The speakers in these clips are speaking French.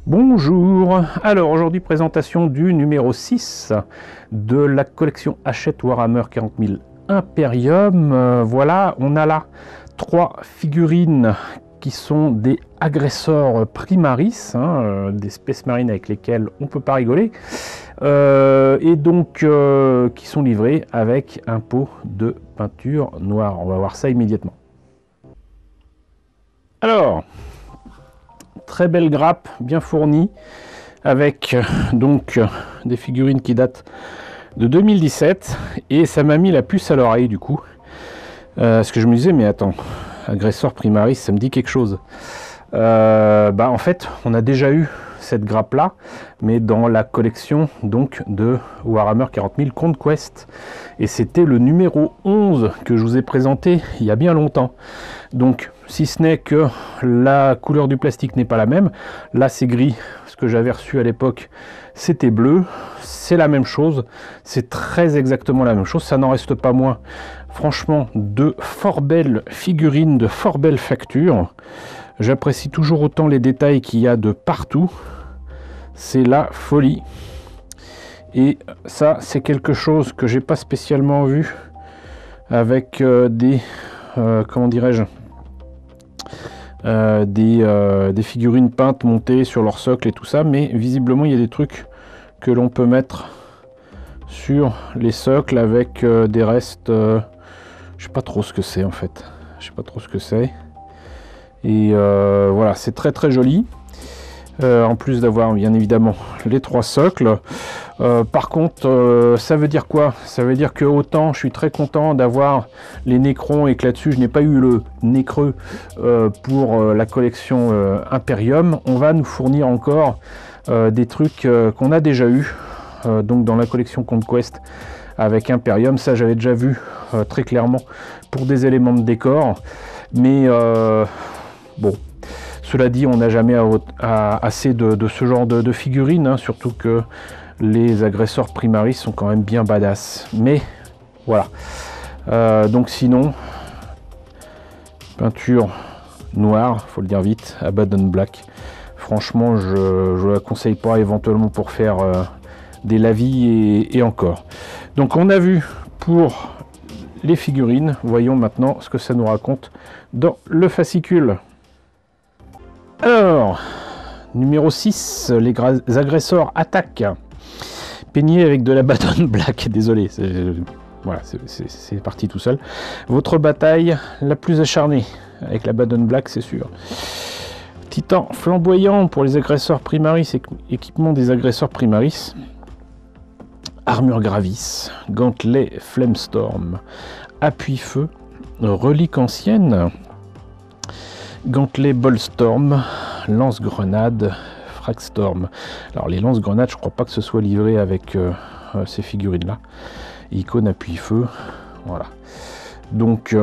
Bonjour, alors aujourd'hui présentation du numéro 6 de la collection Hachette Warhammer 40 000 Imperium. Voilà, on a là 3 figurines qui sont des agresseurs primaris, des Space Marines avec lesquels on peut pas rigoler, et donc qui sont livrés avec un pot de peinture noire. On va voir ça immédiatement. Alors, très belle grappe, bien fournie, avec donc des figurines qui datent de 2017, et ça m'a mis la puce à l'oreille du coup, parce que je me disais mais attends, agresseur primaris, ça me dit quelque chose. En fait, on a déjà eu cette grappe là, mais dans la collection donc de Warhammer 40 000 Conquest, et c'était le numéro 11 que je vous ai présenté il y a bien longtemps. Donc si ce n'est que la couleur du plastique n'est pas la même, là c'est gris, ce que j'avais reçu à l'époque c'était bleu, c'est la même chose, c'est très exactement la même chose, ça n'en reste pas moins franchement de fort belles figurines, de fort belles factures. J'apprécie toujours autant les détails qu'il y a de partout, c'est la folie. Et ça c'est quelque chose que j'ai pas spécialement vu avec des comment dirais-je, des figurines peintes montées sur leur socle et tout ça, mais visiblement il y a des trucs que l'on peut mettre sur les socles avec des restes, je sais pas trop ce que c'est en fait, je sais pas trop ce que c'est, et voilà, c'est très très joli. En plus d'avoir bien évidemment les 3 socles. Par contre, ça veut dire quoi? Ça veut dire que autant je suis très content d'avoir les Necrons et que là-dessus je n'ai pas eu le nez creux pour la collection Imperium, on va nous fournir encore des trucs qu'on a déjà eu donc dans la collection Conquest avec Imperium. Ça j'avais déjà vu très clairement pour des éléments de décor, mais bon, cela dit, on n'a jamais assez de ce genre de figurines, surtout que les agresseurs primaris sont quand même bien badass. Mais voilà. Donc sinon, peinture noire, faut le dire vite, Abaddon Black. Franchement, je la conseille pas éventuellement pour faire des lavis et encore. Donc on a vu pour les figurines. Voyons maintenant ce que ça nous raconte dans le fascicule. Alors, numéro 6, les agresseurs attaquent. Peigné avec de l'Abaddon Black, désolé, voilà, c'est parti tout seul. Votre bataille la plus acharnée, avec l'Abaddon Black, c'est sûr. Titan flamboyant pour les agresseurs primaris, équipement des agresseurs primaris. Armure Gravis, gantelet Flamestorm, appui-feu, relique ancienne. Gantelet Boltstorm, lance-grenade, Fragstorm. Alors les lance-grenades, je crois pas que ce soit livré avec ces figurines-là. Icône appui-feu, voilà. Donc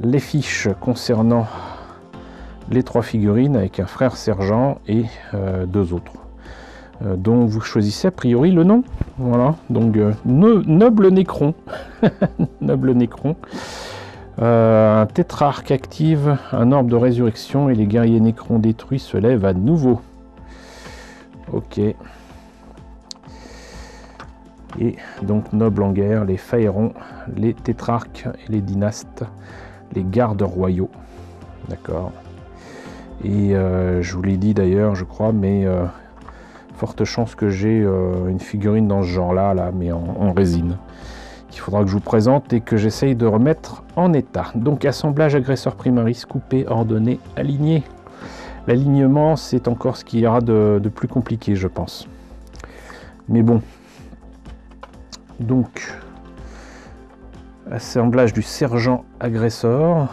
les fiches concernant les 3 figurines avec un frère sergent et 2 autres, dont vous choisissez a priori le nom. Voilà, donc Noble Necron, Noble Necron. Un tétrarque active un orbe de résurrection et les guerriers nécrons détruits se lèvent à nouveau. Ok. Et donc nobles en guerre, les pharaons, les tétrarques et les dynastes, les gardes royaux. D'accord. Et je vous l'ai dit d'ailleurs, je crois, mais forte chance que j'ai une figurine dans ce genre-là, mais en résine. Il faudra que je vous présente et que j'essaye de remettre en état. Donc assemblage agresseur primaris, coupé, ordonné, aligné. L'alignement, c'est encore ce qu'il y aura de plus compliqué, je pense. Mais bon. Donc, assemblage du sergent agresseur.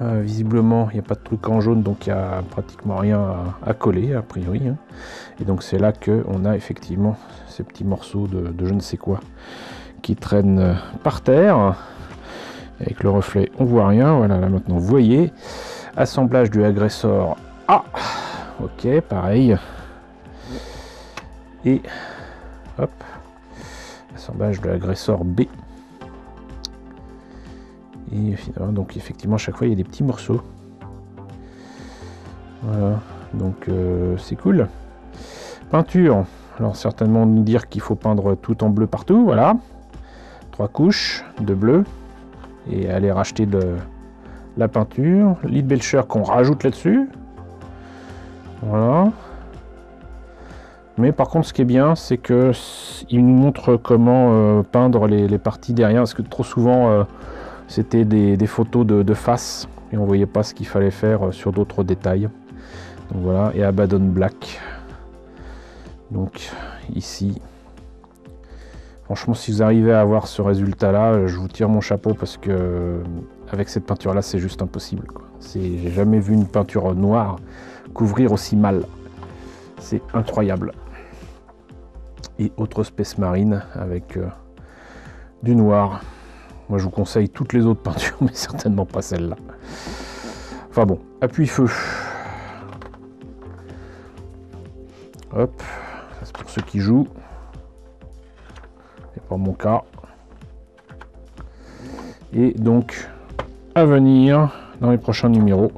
Visiblement, il n'y a pas de truc en jaune, donc il n'y a pratiquement rien à coller, a priori. Et donc c'est là qu'on a effectivement ces petits morceaux de je ne sais quoi qui traînent par terre. Avec le reflet, on voit rien. Voilà, là maintenant, vous voyez. Assemblage du agresseur A. Ok, pareil. Et hop. Assemblage de l'agresseur B. Et finalement, donc effectivement, à chaque fois, il y a des petits morceaux. Voilà, donc c'est cool. Peinture, alors certainement nous dire qu'il faut peindre tout en bleu partout, voilà. 3 couches de bleu et aller racheter de la peinture. Lead Belcher qu'on rajoute là-dessus. Voilà. Mais par contre, ce qui est bien, c'est que il nous montre comment peindre les parties derrière, parce que trop souvent, c'était des photos de face et on voyait pas ce qu'il fallait faire sur d'autres détails. Donc voilà, et Abaddon Black. Donc ici, franchement, si vous arrivez à avoir ce résultat-là, je vous tire mon chapeau parce que avec cette peinture-là, c'est juste impossible, quoi. J'ai jamais vu une peinture noire couvrir aussi mal. C'est incroyable. Et autre Space Marine avec du noir. Moi, je vous conseille toutes les autres peintures, mais certainement pas celle-là. Enfin bon, appuie-feu. Hop, ça c'est pour ceux qui jouent. C'est pas mon cas. Et donc, à venir dans les prochains numéros,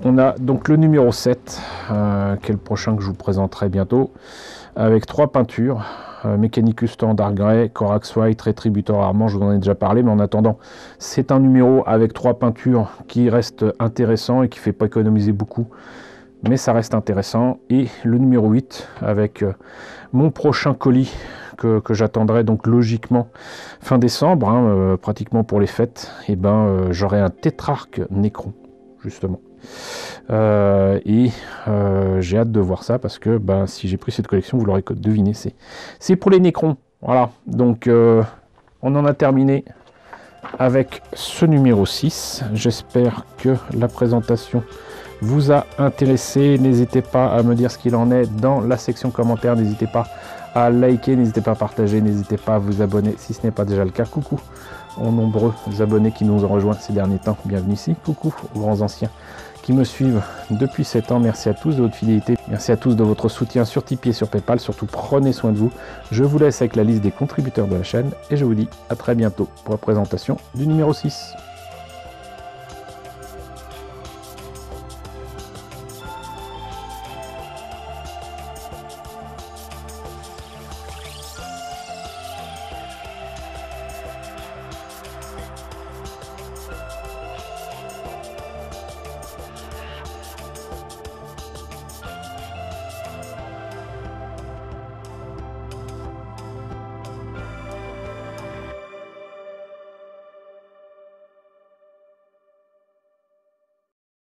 on a donc le numéro 7, qui est le prochain que je vous présenterai bientôt, avec 3 peintures. Mechanicus Standard Grey, Corax White, Retributor Armand, je vous en ai déjà parlé, mais en attendant, c'est un numéro avec 3 peintures qui reste intéressant et qui ne fait pas économiser beaucoup, mais ça reste intéressant. Et le numéro 8 avec mon prochain colis que j'attendrai donc logiquement fin décembre, hein, pratiquement pour les fêtes, et j'aurai un Tétrarque Necron, justement. J'ai hâte de voir ça parce que si j'ai pris cette collection, vous l'aurez deviné, c'est pour les Necrons. Voilà, donc on en a terminé avec ce numéro 6. J'espère que la présentation vous a intéressé. N'hésitez pas à me dire ce qu'il en est dans la section commentaires. N'hésitez pas à liker, n'hésitez pas à partager, n'hésitez pas à vous abonner si ce n'est pas déjà le cas. Coucou aux nombreux abonnés qui nous ont rejoints ces derniers temps. Bienvenue ici. Coucou aux grands anciens qui me suivent depuis 7 ans. Merci à tous de votre fidélité. Merci à tous de votre soutien sur Tipeee et sur Paypal. Surtout, prenez soin de vous. Je vous laisse avec la liste des contributeurs de la chaîne et je vous dis à très bientôt pour la présentation du numéro 6.